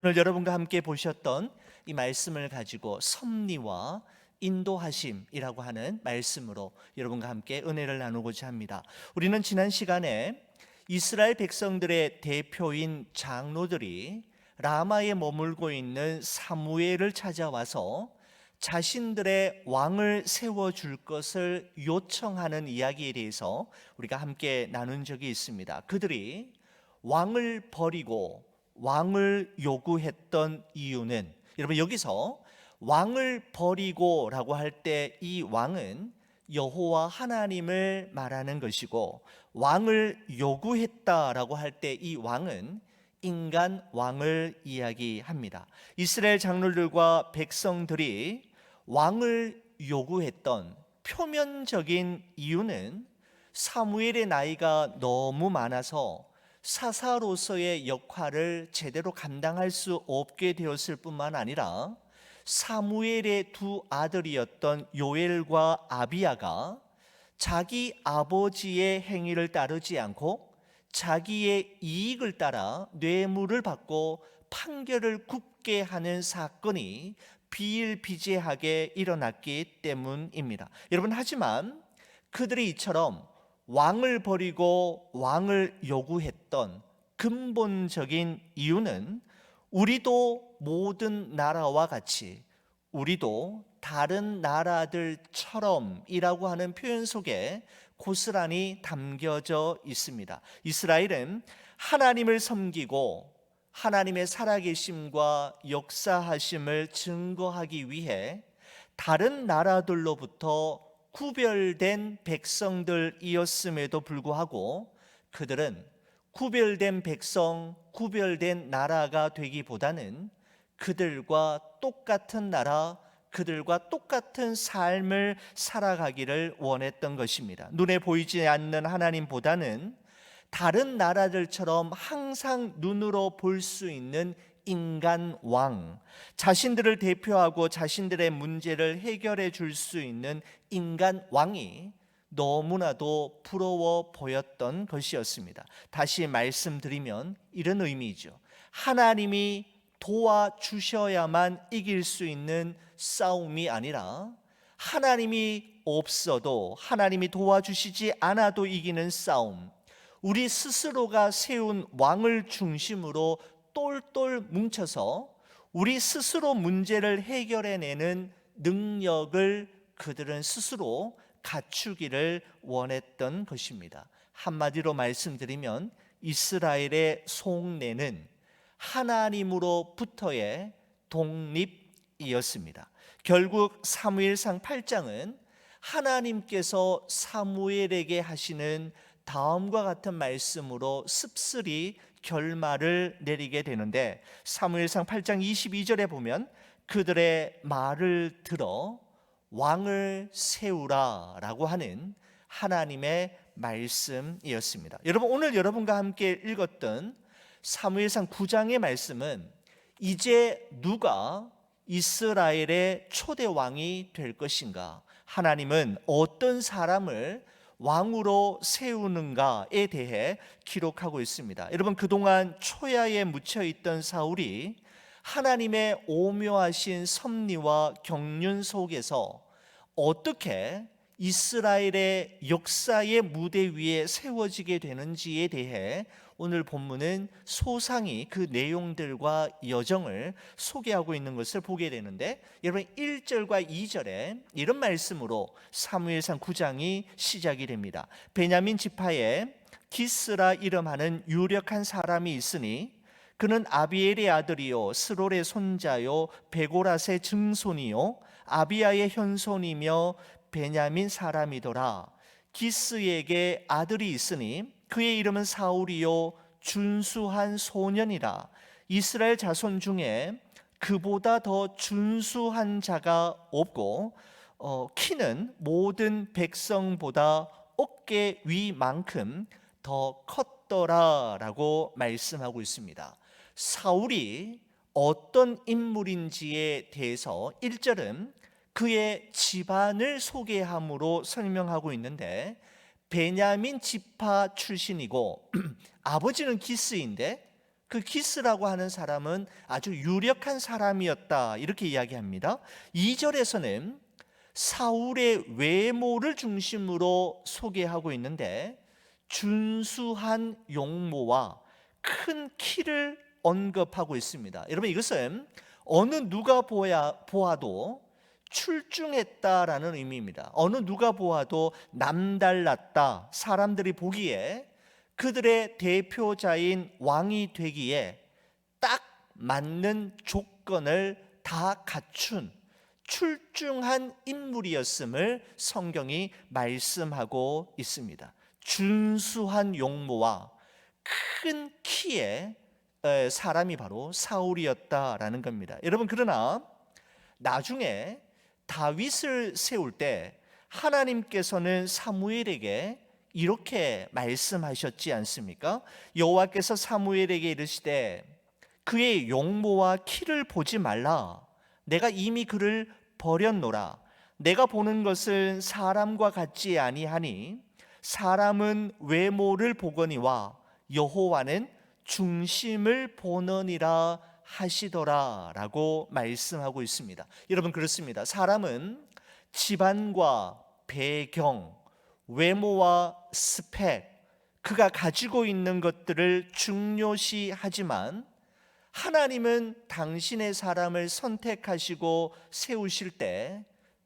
오늘 여러분과 함께 보셨던 이 말씀을 가지고 섭리와 인도하심이라고 하는 말씀으로 여러분과 함께 은혜를 나누고자 합니다. 우리는 지난 시간에 이스라엘 백성들의 대표인 장로들이 라마에 머물고 있는 사무엘을 찾아와서 자신들의 왕을 세워줄 것을 요청하는 이야기에 대해서 우리가 함께 나눈 적이 있습니다. 그들이 왕을 버리고 왕을 요구했던 이유는, 여러분 여기서 왕을 버리고라고 할 때 이 왕은 여호와 하나님을 말하는 것이고, 왕을 요구했다라고 할 때 이 왕은 인간 왕을 이야기합니다. 이스라엘 장로들과 백성들이 왕을 요구했던 표면적인 이유는 사무엘의 나이가 너무 많아서 사사로서의 역할을 제대로 감당할 수 없게 되었을 뿐만 아니라 사무엘의 두 아들이었던 요엘과 아비야가 자기 아버지의 행위를 따르지 않고 자기의 이익을 따라 뇌물을 받고 판결을 굽게 하는 사건이 비일비재하게 일어났기 때문입니다. 여러분, 하지만 그들이 이처럼 왕을 버리고 왕을 요구했던 근본적인 이유는 우리도 모든 나라와 같이, 우리도 다른 나라들처럼이라고 하는 표현 속에 고스란히 담겨져 있습니다. 이스라엘은 하나님을 섬기고 하나님의 살아계심과 역사하심을 증거하기 위해 다른 나라들로부터 구별된 백성들이었음에도 불구하고 그들은 구별된 백성, 구별된 나라가 되기보다는 그들과 똑같은 나라, 그들과 똑같은 삶을 살아가기를 원했던 것입니다. 눈에 보이지 않는 하나님보다는 다른 나라들처럼 항상 눈으로 볼 수 있는 인간 왕, 자신들을 대표하고 자신들의 문제를 해결해 줄 수 있는 인간 왕이 너무나도 부러워 보였던 것이었습니다. 다시 말씀드리면 이런 의미죠. 하나님이 도와주셔야만 이길 수 있는 싸움이 아니라 하나님이 없어도, 하나님이 도와주시지 않아도 이기는 싸움, 우리 스스로가 세운 왕을 중심으로 똘똘 뭉쳐서 우리 스스로 문제를 해결해내는 능력을 그들은 스스로 갖추기를 원했던 것입니다. 한마디로 말씀드리면 이스라엘의 속내는 하나님으로부터의 독립이었습니다. 결국 사무엘상 8장은 하나님께서 사무엘에게 하시는 다음과 같은 말씀으로 씁쓸히 결말을 내리게 되는데, 사무엘상 8장 22절에 보면 그들의 말을 들어 왕을 세우라 라고 하는 하나님의 말씀이었습니다. 여러분, 오늘 여러분과 함께 읽었던 사무엘상 9장의 말씀은 이제 누가 이스라엘의 초대 왕이 될 것인가, 하나님은 어떤 사람을 왕으로 세우는가에 대해 기록하고 있습니다. 여러분, 그동안 초야에 묻혀 있던 사울이 하나님의 오묘하신 섭리와 경륜 속에서 어떻게 이스라엘의 역사의 무대 위에 세워지게 되는지에 대해 오늘 본문은 소상히 그 내용들과 여정을 소개하고 있는 것을 보게 되는데, 여러분 1절과 2절에 이런 말씀으로 사무엘상 9장이 시작이 됩니다. 베냐민 지파에 기스라 이름하는 유력한 사람이 있으니 그는 아비엘의 아들이요 스롤의 손자요 베고랏의 증손이요 아비야의 현손이며 베냐민 사람이더라. 기스에게 아들이 있으니 그의 이름은 사울이요 준수한 소년이라. 이스라엘 자손 중에 그보다 더 준수한 자가 없고 키는 모든 백성보다 어깨 위만큼 더 컸더라라고 말씀하고 있습니다. 사울이 어떤 인물인지에 대해서 1절은 그의 집안을 소개함으로 설명하고 있는데, 베냐민 지파 출신이고 아버지는 기스인데 그 기스라고 하는 사람은 아주 유력한 사람이었다, 이렇게 이야기합니다. 2절에서는 사울의 외모를 중심으로 소개하고 있는데 준수한 용모와 큰 키를 언급하고 있습니다. 여러분, 이것은 어느 누가 보아도 출중했다라는 의미입니다. 어느 누가 보아도 남달랐다, 사람들이 보기에 그들의 대표자인 왕이 되기에 딱 맞는 조건을 다 갖춘 출중한 인물이었음을 성경이 말씀하고 있습니다. 준수한 용모와 큰 키의 사람이 바로 사울이었다라는 겁니다. 여러분, 그러나 나중에 다윗을 세울 때 하나님께서는 사무엘에게 이렇게 말씀하셨지 않습니까? 여호와께서 사무엘에게 이르시되 그의 용모와 키를 보지 말라. 내가 이미 그를 버렸노라. 내가 보는 것은 사람과 같지 아니하니 사람은 외모를 보거니와 여호와는 중심을 보느니라 하시더라 라고 말씀하고 있습니다. 여러분, 그렇습니다. 사람은 집안과 배경, 외모와 스펙, 그가 가지고 있는 것들을 중요시하지만 하나님은 당신의 사람을 선택하시고 세우실 때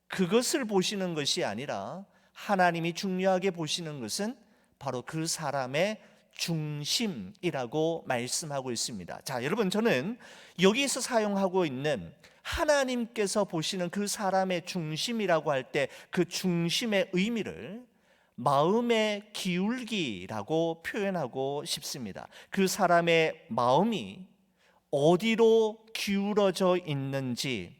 그것을 보시는 것이 아니라 하나님이 중요하게 보시는 것은 바로 그 사람의 중심이라고 말씀하고 있습니다. 자, 여러분, 저는 여기서 사용하고 있는 하나님께서 보시는 그 사람의 중심이라고 할 때 그 중심의 의미를 마음의 기울기라고 표현하고 싶습니다. 그 사람의 마음이 어디로 기울어져 있는지,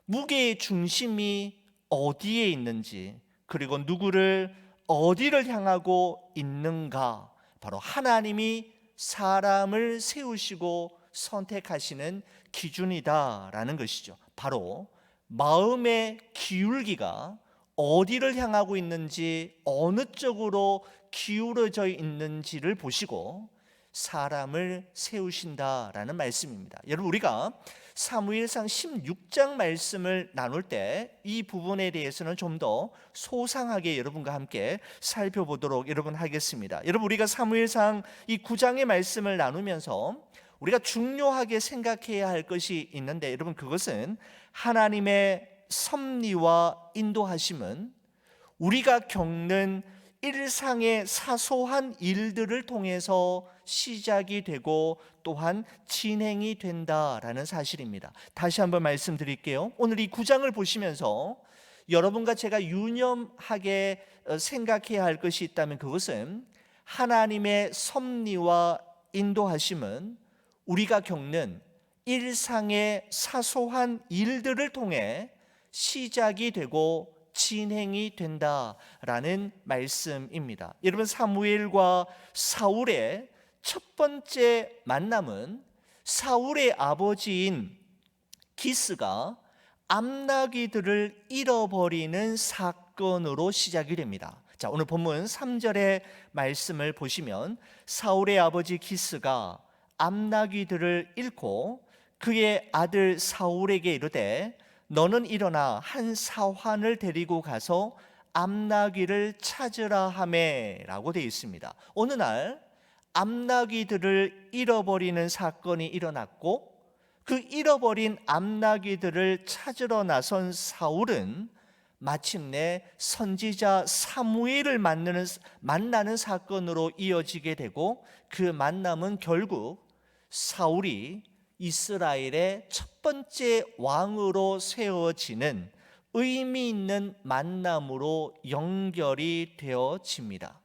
무게의 중심이 어디에 있는지, 그리고 누구를 어디를 향하고 있는가, 바로 하나님이 사람을 세우시고 선택하시는 기준이다라는 것이죠. 바로 마음의 기울기가 어디를 향하고 있는지, 어느 쪽으로 기울어져 있는지를 보시고 사람을 세우신다라는 말씀입니다. 여러분, 우리가 사무엘상 16장 말씀을 나눌 때 이 부분에 대해서는 좀 더 소상하게 여러분과 함께 살펴보도록 하겠습니다. 여러분, 우리가 사무엘상 이 9장의 말씀을 나누면서 우리가 중요하게 생각해야 할 것이 있는데, 여러분, 그것은 하나님의 섭리와 인도하심은 우리가 겪는 일상의 사소한 일들을 통해서 시작이 되고 또한 진행이 된다라는 사실입니다. 다시 한번 말씀드릴게요. 오늘 이 9장을 보시면서 여러분과 제가 유념하게 생각해야 할 것이 있다면 그것은 하나님의 섭리와 인도하심은 우리가 겪는 일상의 사소한 일들을 통해 시작이 되고 진행이 된다라는 말씀입니다. 여러분, 사무엘과 사울의 첫 번째 만남은 사울의 아버지인 기스가 암나귀들을 잃어버리는 사건으로 시작이 됩니다. 자, 오늘 본문 3절의 말씀을 보시면 사울의 아버지 기스가 암나귀들을 잃고 그의 아들 사울에게 이르되 너는 일어나 한 사환을 데리고 가서 암나귀를 찾으라 하매라고 되어 있습니다. 어느 날 암나귀들을 잃어버리는 사건이 일어났고 그 잃어버린 암나귀들을 찾으러 나선 사울은 마침내 선지자 사무엘을 만나는 사건으로 이어지게 되고 그 만남은 결국 사울이 이스라엘의 첫 번째 왕으로 세워지는 의미 있는 만남으로 연결이 되어집니다.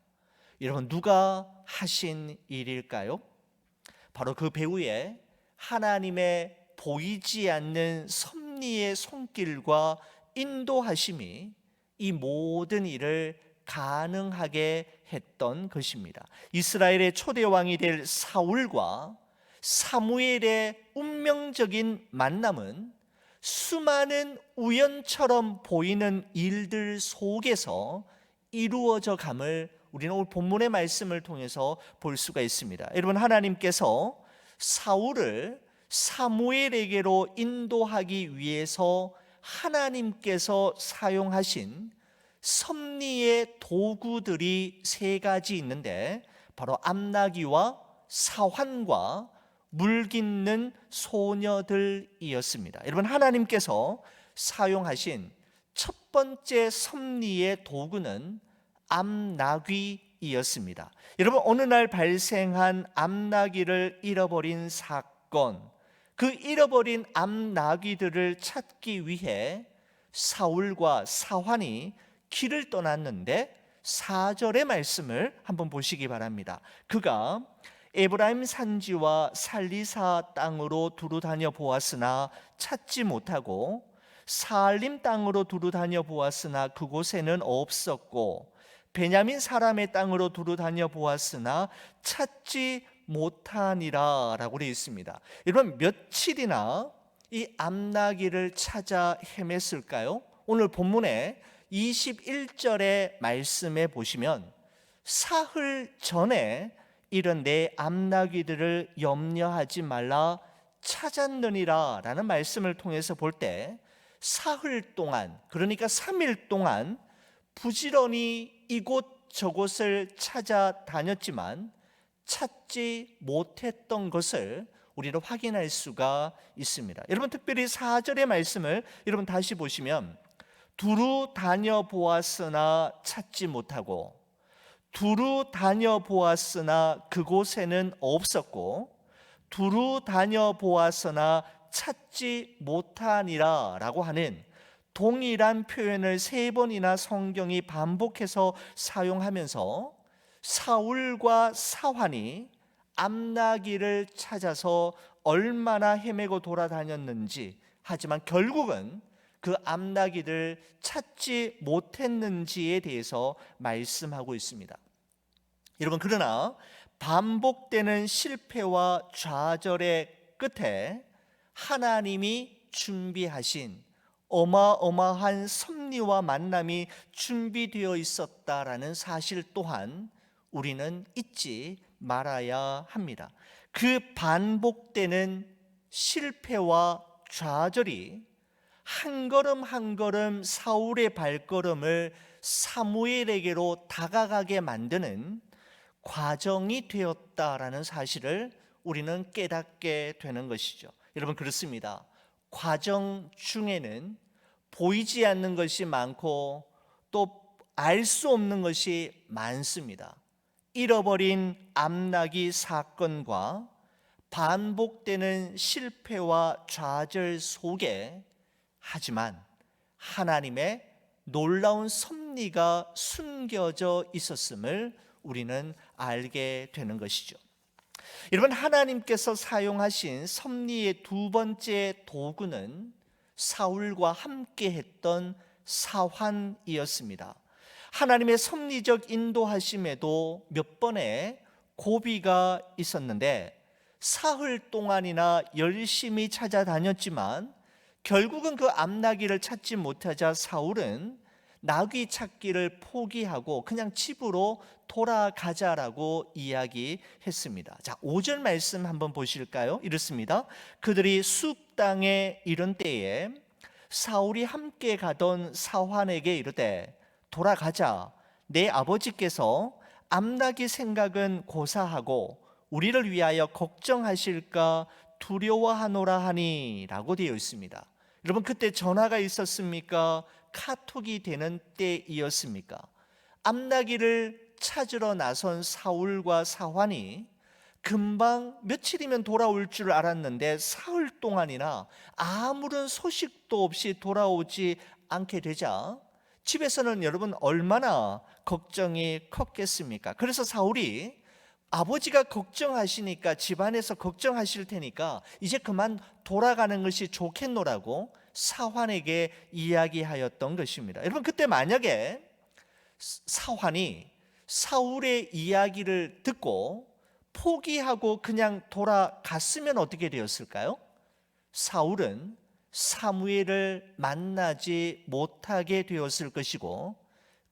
여러분, 누가 하신 일일까요? 바로 그 배후에 하나님의 보이지 않는 섭리의 손길과 인도하심이 이 모든 일을 가능하게 했던 것입니다. 이스라엘의 초대 왕이 될 사울과 사무엘의 운명적인 만남은 수많은 우연처럼 보이는 일들 속에서 이루어져 감을 우리는 오늘 본문의 말씀을 통해서 볼 수가 있습니다. 여러분, 하나님께서 사울을 사무엘에게로 인도하기 위해서 하나님께서 사용하신 섭리의 도구들이 세 가지 있는데, 바로 암나귀와 사환과 물깃는 소녀들이었습니다. 여러분, 하나님께서 사용하신 첫 번째 섭리의 도구는 암나귀이었습니다. 여러분, 어느 날 발생한 암나귀를 잃어버린 사건, 그 잃어버린 암나귀들을 찾기 위해 사울과 사환이 길을 떠났는데, 4절의 말씀을 한번 보시기 바랍니다. 그가 에브라임 산지와 살리사 땅으로 두루 다녀 보았으나 찾지 못하고, 사알림 땅으로 두루 다녀 보았으나 그곳에는 없었고, 베냐민 사람의 땅으로 두루 다녀 보았으나 찾지 못하니라 라고 되어 있습니다. 여러분, 며칠이나 이 암나귀를 찾아 헤맸을까요? 오늘 본문에 21절의 말씀에 보시면, 사흘 전에 이런 내 암나귀들을 염려하지 말라 찾았느니라 라는 말씀을 통해서 볼 때, 사흘 동안, 그러니까 3일 동안 부지런히 이곳저곳을 찾아다녔지만 찾지 못했던 것을 우리는 확인할 수가 있습니다. 여러분, 특별히 4절의 말씀을 여러분 다시 보시면, 두루 다녀보았으나 찾지 못하고, 두루 다녀보았으나 그곳에는 없었고, 두루 다녀보았으나 찾지 못하니라 라고 하는 동일한 표현을 3번이나 성경이 반복해서 사용하면서, 사울과 사환이 암나귀를 찾아서 얼마나 헤매고 돌아다녔는지, 하지만 결국은 그 암나귀를 찾지 못했는지에 대해서 말씀하고 있습니다. 여러분, 그러나 반복되는 실패와 좌절의 끝에 하나님이 준비하신 어마어마한 섭리와 만남이 준비되어 있었다라는 사실 또한 우리는 잊지 말아야 합니다. 그 반복되는 실패와 좌절이 한 걸음 한 걸음 사울의 발걸음을 사무엘에게로 다가가게 만드는 과정이 되었다라는 사실을 우리는 깨닫게 되는 것이죠. 여러분, 그렇습니다. 과정 중에는 보이지 않는 것이 많고 또 알 수 없는 것이 많습니다. 잃어버린 암나귀 사건과 반복되는 실패와 좌절 속에, 하지만 하나님의 놀라운 섭리가 숨겨져 있었음을 우리는 알게 되는 것이죠. 여러분, 하나님께서 사용하신 섭리의 두 번째 도구는 사울과 함께 했던 사환이었습니다. 하나님의 섭리적 인도하심에도 몇 번의 고비가 있었는데, 사흘 동안이나 열심히 찾아다녔지만 결국은 그 암나귀를 찾지 못하자 사울은 나귀 찾기를 포기하고 그냥 집으로 돌아가자라고 이야기했습니다. 자, 5절 말씀 한번 보실까요? 이렇습니다. 그들이 숲 땅에 이른 때에 사울이 함께 가던 사환에게 이르되, 돌아가자. 내 아버지께서 암나귀 생각은 고사하고 우리를 위하여 걱정하실까 두려워하노라 하니 라고 되어 있습니다. 여러분, 그때 전화가 있었습니까? 카톡이 되는 때이었습니까? 암나귀를 찾으러 나선 사울과 사환이 금방 며칠이면 돌아올 줄 알았는데 사흘 동안이나 아무런 소식도 없이 돌아오지 않게 되자 집에서는 여러분 얼마나 걱정이 컸겠습니까? 그래서 사울이 아버지가 걱정하시니까, 집안에서 걱정하실 테니까 이제 그만 돌아가는 것이 좋겠노라고 사환에게 이야기하였던 것입니다. 여러분, 그때 만약에 사환이 사울의 이야기를 듣고 포기하고 그냥 돌아갔으면 어떻게 되었을까요? 사울은 사무엘을 만나지 못하게 되었을 것이고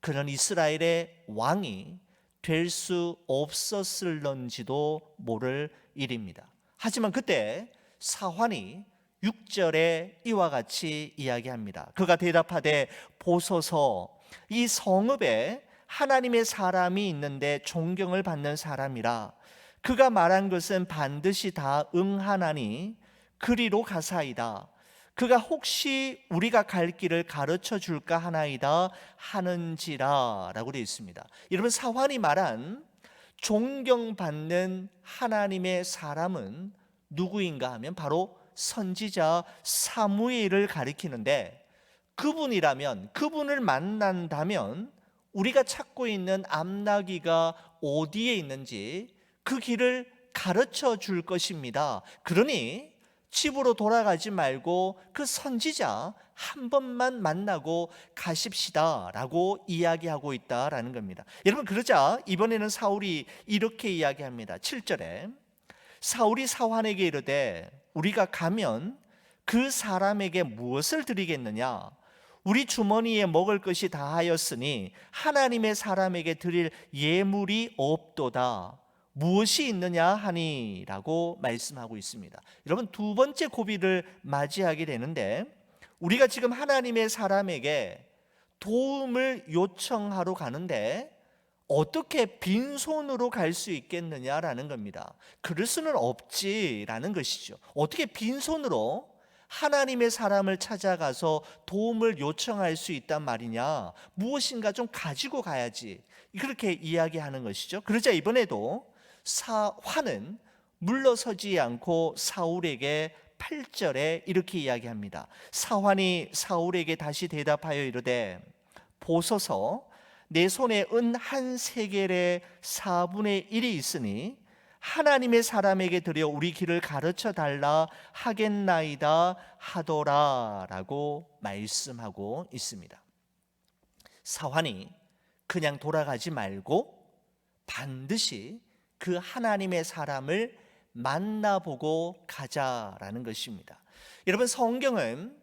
그는 이스라엘의 왕이 될 수 없었을런지도 모를 일입니다. 하지만 그때 사환이 6절에 이와 같이 이야기합니다. 그가 대답하되 보소서, 이 성읍에 하나님의 사람이 있는데 존경을 받는 사람이라. 그가 말한 것은 반드시 다 응하나니 그리로 가사이다. 그가 혹시 우리가 갈 길을 가르쳐 줄까 하나이다 하는지라 라고 되어 있습니다. 여러분, 사환이 말한 존경받는 하나님의 사람은 누구인가 하면 바로 선지자 사무엘을 가리키는데, 그분이라면, 그분을 만난다면 우리가 찾고 있는 암나귀가 어디에 있는지 그 길을 가르쳐 줄 것입니다. 그러니 집으로 돌아가지 말고 그 선지자 한 번만 만나고 가십시다 라고 이야기하고 있다라는 겁니다. 여러분, 그러자 이번에는 사울이 이렇게 이야기합니다. 7절에 사울이 사환에게 이르되 우리가 가면 그 사람에게 무엇을 드리겠느냐? 우리 주머니에 먹을 것이 다하였으니 하나님의 사람에게 드릴 예물이 없도다. 무엇이 있느냐 하니라고 말씀하고 있습니다. 여러분, 두 번째 고비를 맞이하게 되는데, 우리가 지금 하나님의 사람에게 도움을 요청하러 가는데 어떻게 빈손으로 갈 수 있겠느냐라는 겁니다. 그럴 수는 없지라는 것이죠. 어떻게 빈손으로 하나님의 사람을 찾아가서 도움을 요청할 수 있단 말이냐? 무엇인가 좀 가지고 가야지, 그렇게 이야기하는 것이죠. 그러자 이번에도 사환은 물러서지 않고 사울에게 8절에 이렇게 이야기합니다. 사환이 사울에게 다시 대답하여 이르되 보소서, 내 손에 은 한 세겔의 4분의 1이 있으니 하나님의 사람에게 드려 우리 길을 가르쳐 달라 하겠나이다 하더라 라고 말씀하고 있습니다. 사환이 그냥 돌아가지 말고 반드시 그 하나님의 사람을 만나보고 가자라는 것입니다. 여러분, 성경은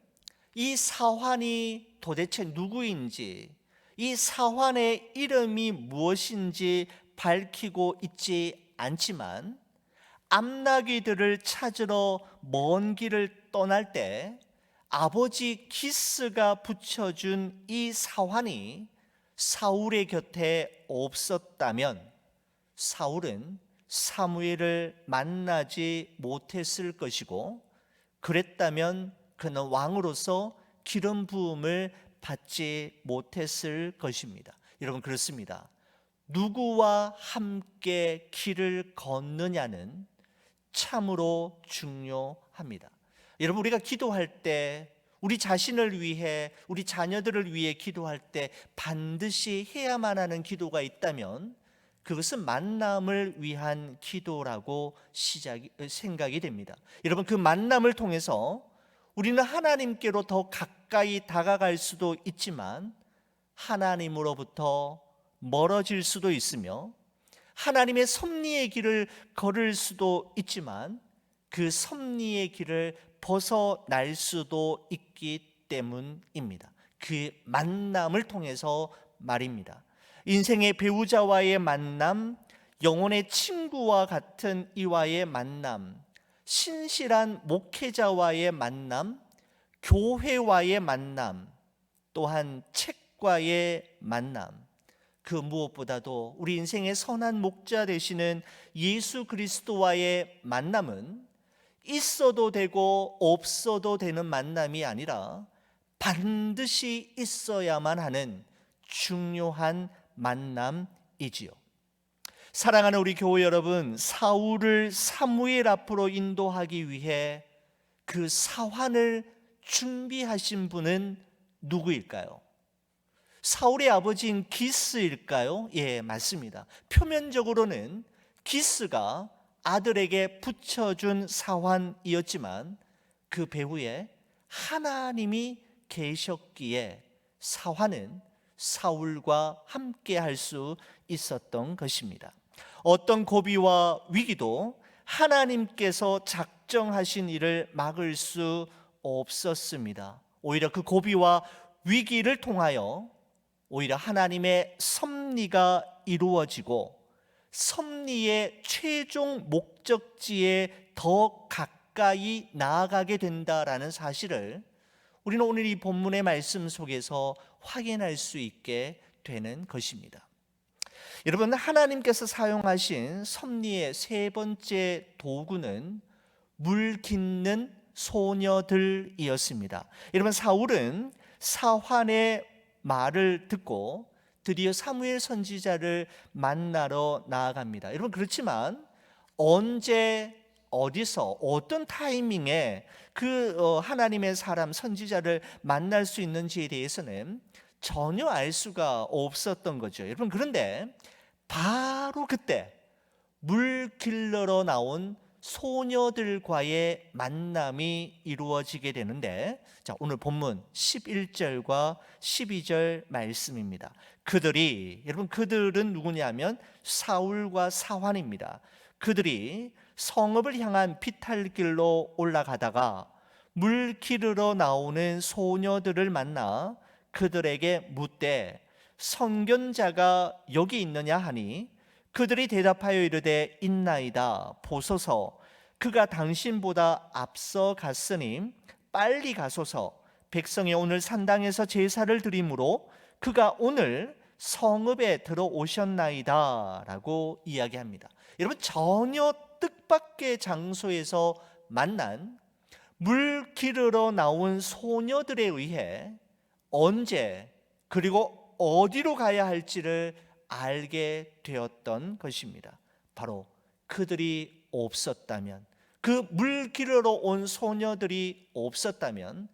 이 사환이 도대체 누구인지, 이 사환의 이름이 무엇인지 밝히고 있지 않지만, 암나귀들을 찾으러 먼 길을 떠날 때 아버지 기스가 붙여준 이 사환이 사울의 곁에 없었다면 사울은 사무엘을 만나지 못했을 것이고, 그랬다면 그는 왕으로서 기름 부음을 받지 못했을 것입니다. 여러분, 그렇습니다. 누구와 함께 길을 걷느냐는 참으로 중요합니다. 여러분, 우리가 기도할 때, 우리 자신을 위해, 우리 자녀들을 위해 기도할 때 반드시 해야만 하는 기도가 있다면 그것은 만남을 위한 기도라고 생각이 됩니다. 여러분, 그 만남을 통해서 우리는 하나님께로 더 가까이 다가갈 수도 있지만 하나님으로부터 멀어질 수도 있으며, 하나님의 섭리의 길을 걸을 수도 있지만 그 섭리의 길을 벗어날 수도 있기 때문입니다. 그 만남을 통해서 말입니다. 인생의 배우자와의 만남, 영혼의 친구와 같은 이와의 만남, 신실한 목회자와의 만남, 교회와의 만남, 또한 책과의 만남, 그 무엇보다도 우리 인생의 선한 목자 되시는 예수 그리스도와의 만남은 있어도 되고 없어도 되는 만남이 아니라 반드시 있어야만 하는 중요한 만남이지요. 사랑하는 우리 교회 여러분, 사울을 사무엘 앞으로 인도하기 위해 그 사환을 준비하신 분은 누구일까요? 사울의 아버지인 기스일까요? 예, 맞습니다. 표면적으로는 기스가 아들에게 붙여준 사환이었지만 그 배후에 하나님이 계셨기에 사환은 사울과 함께 할 수 있었던 것입니다. 어떤 고비와 위기도 하나님께서 작정하신 일을 막을 수 없었습니다. 오히려 그 고비와 위기를 통하여 오히려 하나님의 섭리가 이루어지고 섭리의 최종 목적지에 더 가까이 나아가게 된다라는 사실을 우리는 오늘 이 본문의 말씀 속에서 확인할 수 있게 되는 것입니다. 여러분, 하나님께서 사용하신 섭리의 세 번째 도구는 물 깃는 소녀들이었습니다. 여러분, 사울은 사환의 말을 듣고 드디어 사무엘 선지자를 만나러 나아갑니다. 여러분, 그렇지만 언제 어디서 어떤 타이밍에 그 하나님의 사람 선지자를 만날 수 있는지에 대해서는 전혀 알 수가 없었던 거죠. 여러분, 그런데 바로 그때 물 길러러 나온 소녀들과의 만남이 이루어지게 되는데, 자, 오늘 본문 11절과 12절 말씀입니다. 그들은 누구냐면 사울과 사환입니다. 그들이 성읍을 향한 비탈길로 올라가다가 물 기르러 나오는 소녀들을 만나 그들에게 묻되 선견자가 여기 있느냐 하니 그들이 대답하여 이르되 있나이다. 보소서, 그가 당신보다 앞서 갔으니 빨리 가소서. 백성이 오늘 산당에서 제사를 드리므로 그가 오늘 성읍에 들어오셨나이다 라고 이야기합니다. 여러분, 전혀 뜻밖의 장소에서 만난 물 기르러 나온 소녀들에 의해 언제 그리고 어디로 가야 할지를 알게 되었던 것입니다. 바로 그들이 없었다면, 그 물 기르러 온 소녀들이 없었다면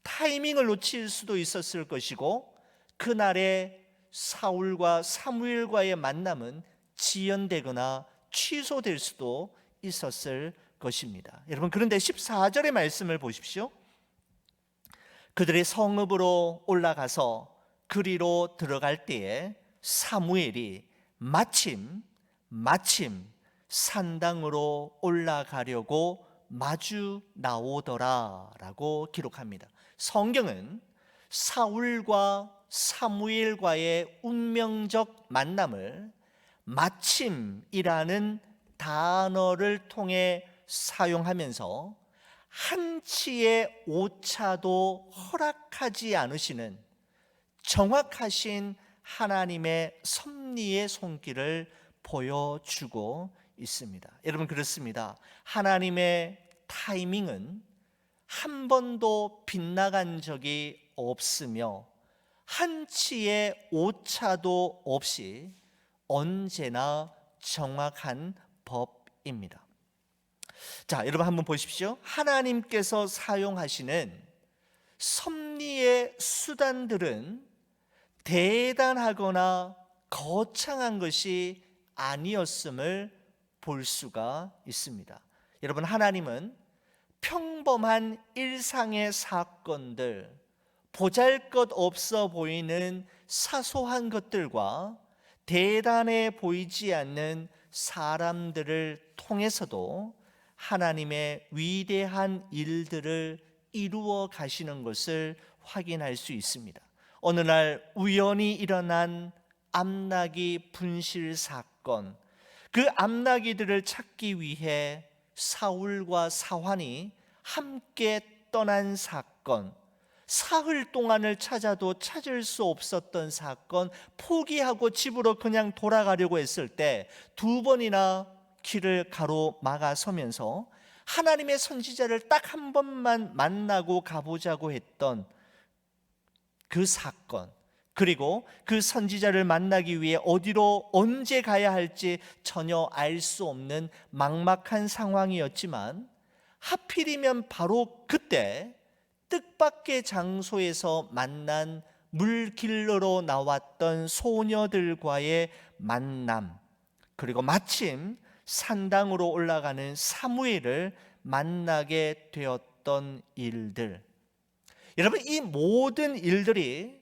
타이밍을 놓칠 수도 있었을 것이고, 그날의 사울과 사무엘과의 만남은 지연되거나 취소될 수도 있었을 것입니다. 여러분, 그런데 14절의 말씀을 보십시오. 그들의 성읍으로 올라가서 그리로 들어갈 때에 사무엘이 마침 산당으로 올라가려고 마주 나오더라 라고 기록합니다. 성경은 사울과 사무엘과의 운명적 만남을 마침이라는 단어를 통해 사용하면서 한치의 오차도 허락하지 않으시는 정확하신 하나님의 섭리의 손길을 보여주고 있습니다. 여러분, 그렇습니다. 하나님의 타이밍은 한 번도 빗나간 적이 없으며 한치의 오차도 없이 언제나 정확한 법입니다. 자, 여러분 한번 보십시오. 하나님께서 사용하시는 섭리의 수단들은 대단하거나 거창한 것이 아니었음을 볼 수가 있습니다. 여러분, 하나님은 평범한 일상의 사건들, 보잘것없어 보이는 사소한 것들과 대단해 보이지 않는 사람들을 통해서도 하나님의 위대한 일들을 이루어 가시는 것을 확인할 수 있습니다. 어느 날 우연히 일어난 암나기 분실 사건, 그 암나기들을 찾기 위해 사울과 사환이 함께 떠난 사건, 사흘 동안을 찾아도 찾을 수 없었던 사건, 포기하고 집으로 그냥 돌아가려고 했을 때 두 번이나 길을 가로막아 서면서 하나님의 선지자를 딱 한 번만 만나고 가보자고 했던 그 사건, 그리고 그 선지자를 만나기 위해 어디로 언제 가야 할지 전혀 알 수 없는 막막한 상황이었지만, 하필이면 바로 그때 뜻밖의 장소에서 만난 물 길러러 나왔던 소녀들과의 만남, 그리고 마침 산당으로 올라가는 사무엘을 만나게 되었던 일들, 여러분, 이 모든 일들이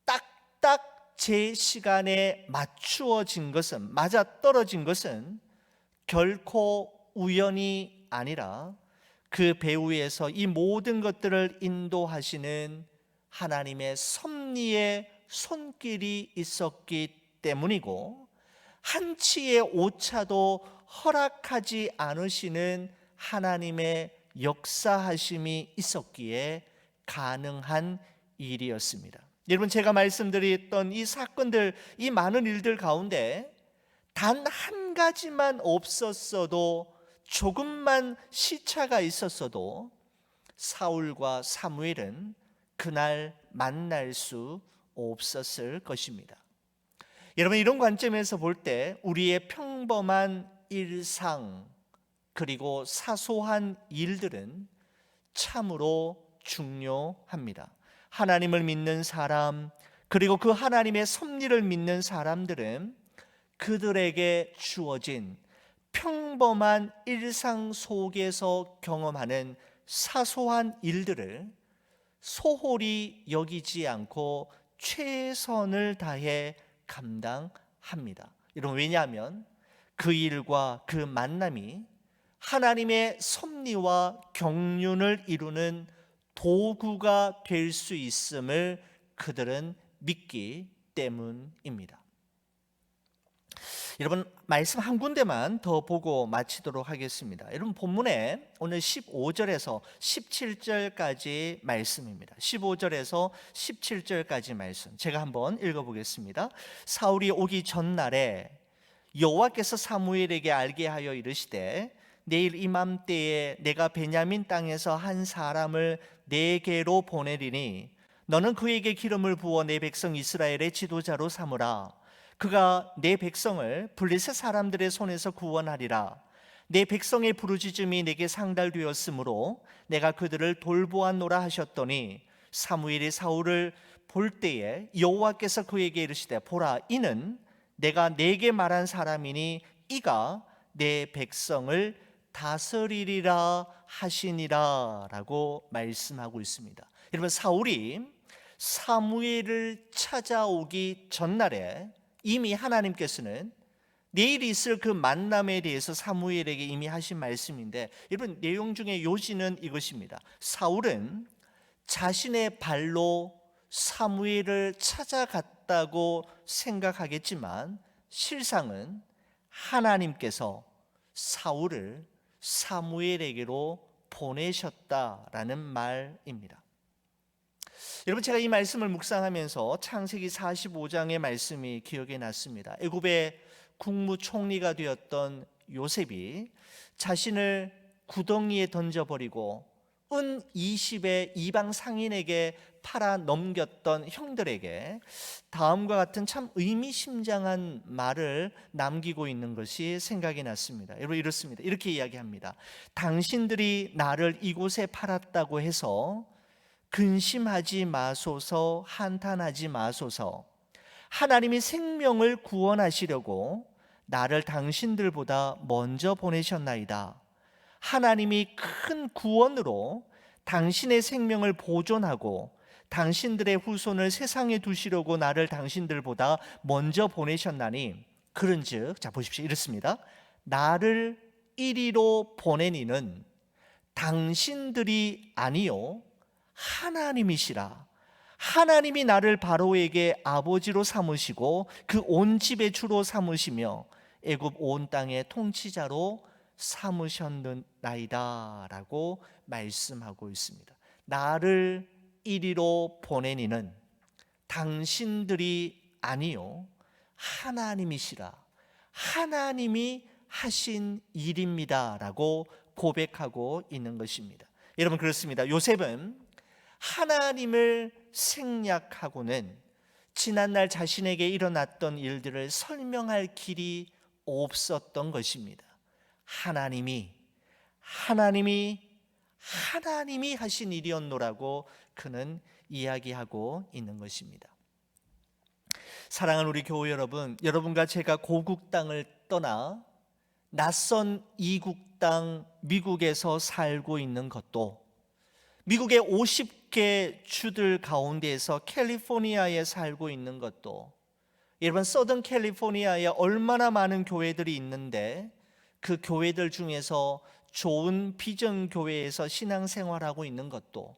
딱딱 제 시간에 맞추어진 것은, 맞아떨어진 것은 결코 우연이 아니라 그 배후에서 이 모든 것들을 인도하시는 하나님의 섭리의 손길이 있었기 때문이고, 한치의 오차도 허락하지 않으시는 하나님의 역사하심이 있었기에 가능한 일이었습니다. 여러분, 제가 말씀드렸던 이 사건들, 이 많은 일들 가운데 단 한 가지만 없었어도, 조금만 시차가 있었어도 사울과 사무엘은 그날 만날 수 없었을 것입니다. 여러분, 이런 관점에서 볼 때 우리의 평범한 일상 그리고 사소한 일들은 참으로 중요합니다. 하나님을 믿는 사람, 그리고 그 하나님의 섭리를 믿는 사람들은 그들에게 주어진 평범한 일상 속에서 경험하는 사소한 일들을 소홀히 여기지 않고 최선을 다해 감당합니다. 여러분, 왜냐하면 그 일과 그 만남이 하나님의 섭리와 경륜을 이루는 도구가 될 수 있음을 그들은 믿기 때문입니다. 여러분, 말씀 한 군데만 더 보고 마치도록 하겠습니다. 여러분, 본문에 오늘 15절에서 17절까지 말씀입니다. 15절에서 17절까지 말씀 제가 한번 읽어보겠습니다. 사울이 오기 전날에 여호와께서 사무엘에게 알게 하여 이르시되, 내일 이맘때에 내가 베냐민 땅에서 한 사람을 내게로 보내리니 너는 그에게 기름을 부어 내 백성 이스라엘의 지도자로 삼으라. 그가 내 백성을 블레셋 사람들의 손에서 구원하리라. 내 백성의 부르짖음이 내게 상달되었으므로 내가 그들을 돌보았노라 하셨더니, 사무엘이 사울을 볼 때에 여호와께서 그에게 이르시되, 보라, 이는 내가 내게 말한 사람이니 이가 내 백성을 다스리리라 하시니라 라고 말씀하고 있습니다. 여러분, 사울이 사무엘을 찾아오기 전날에 이미 하나님께서는 내일 있을 그 만남에 대해서 사무엘에게 이미 하신 말씀인데, 여러분, 내용 중에 요지는 이것입니다. 사울은 자신의 발로 사무엘을 찾아갔다고 생각하겠지만 실상은 하나님께서 사울을 사무엘에게로 보내셨다라는 말입니다. 여러분, 제가 이 말씀을 묵상하면서 창세기 45장의 말씀이 기억에 났습니다. 애굽의 국무총리가 되었던 요셉이 자신을 구덩이에 던져버리고 은 20의 이방 상인에게 팔아 넘겼던 형들에게 다음과 같은 참 의미심장한 말을 남기고 있는 것이 생각이 났습니다. 여러분, 이렇습니다. 이렇게 이야기합니다. 당신들이 나를 이곳에 팔았다고 해서 근심하지 마소서, 한탄하지 마소서. 하나님이 생명을 구원하시려고 나를 당신들보다 먼저 보내셨나이다. 하나님이 큰 구원으로 당신의 생명을 보존하고 당신들의 후손을 세상에 두시려고 나를 당신들보다 먼저 보내셨나니, 그런즉, 자 보십시오, 이렇습니다. 나를 이리로 보내니는 당신들이 아니요 하나님이시라. 하나님이 나를 바로에게 아버지로 삼으시고 그 온 집의 주로 삼으시며 애굽 온 땅의 통치자로 삼으셨나이다 라고 말씀하고 있습니다. 나를 이리로 보내니는 당신들이 아니요 하나님이시라. 하나님이 하신 일입니다 라고 고백하고 있는 것입니다. 여러분, 그렇습니다. 요셉은 하나님을 생략하고는 지난날 자신에게 일어났던 일들을 설명할 길이 없었던 것입니다. 하나님이 하신 일이었노라고 그는 이야기하고 있는 것입니다. 사랑하는 우리 교회 여러분, 여러분과 제가 고국 땅을 떠나 낯선 이국 땅 미국에서 살고 있는 것도, 미국의 50개 주들 가운데에서 캘리포니아에 살고 있는 것도, 여러분, 서던 캘리포니아에 얼마나 많은 교회들이 있는데 그 교회들 중에서 좋은 비전 교회에서 신앙생활하고 있는 것도,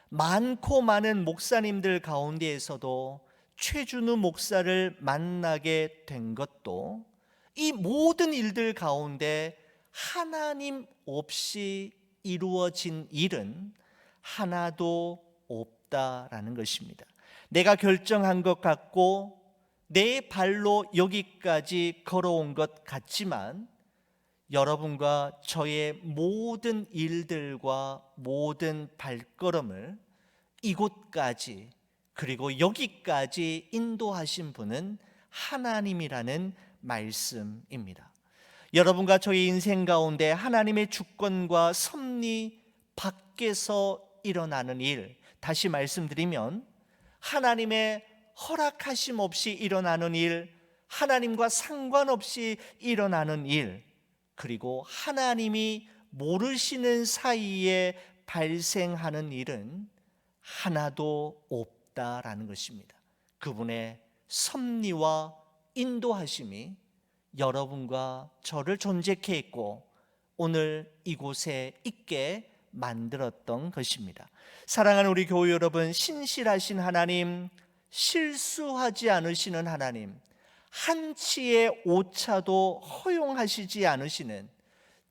많고 많은 목사님들 가운데에서도 최준우 목사를 만나게 된 것도, 이 모든 일들 가운데 하나님 없이 이루어진 일은 하나도 없다라는 것입니다. 내가 결정한 것 같고 내 발로 여기까지 걸어온 것 같지만 여러분과 저의 모든 일들과 모든 발걸음을 이곳까지 그리고 여기까지 인도하신 분은 하나님이라는 말씀입니다. 여러분과 저의 인생 가운데 하나님의 주권과 섭리 밖에서 일어나는 일, 다시 말씀드리면 하나님의 허락하심 없이 일어나는 일, 하나님과 상관없이 일어나는 일, 그리고 하나님이 모르시는 사이에 발생하는 일은 하나도 없다라는 것입니다. 그분의 섭리와 인도하심이 여러분과 저를 존재케 했고 오늘 이곳에 있게 만들었던 것입니다. 사랑하는 우리 교회 여러분, 신실하신 하나님, 실수하지 않으시는 하나님, 한치의 오차도 허용하시지 않으시는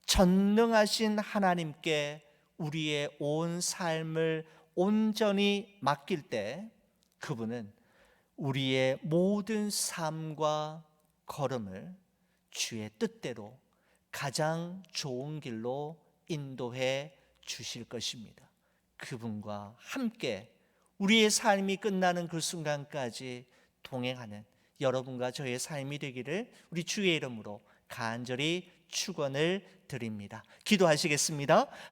전능하신 하나님께 우리의 온 삶을 온전히 맡길 때 그분은 우리의 모든 삶과 걸음을 주의 뜻대로 가장 좋은 길로 인도해 주실 것입니다. 그분과 함께 우리의 삶이 끝나는 그 순간까지 동행하는 여러분과 저의 삶이 되기를 우리 주의 이름으로 간절히 축원을 드립니다. 기도하시겠습니다.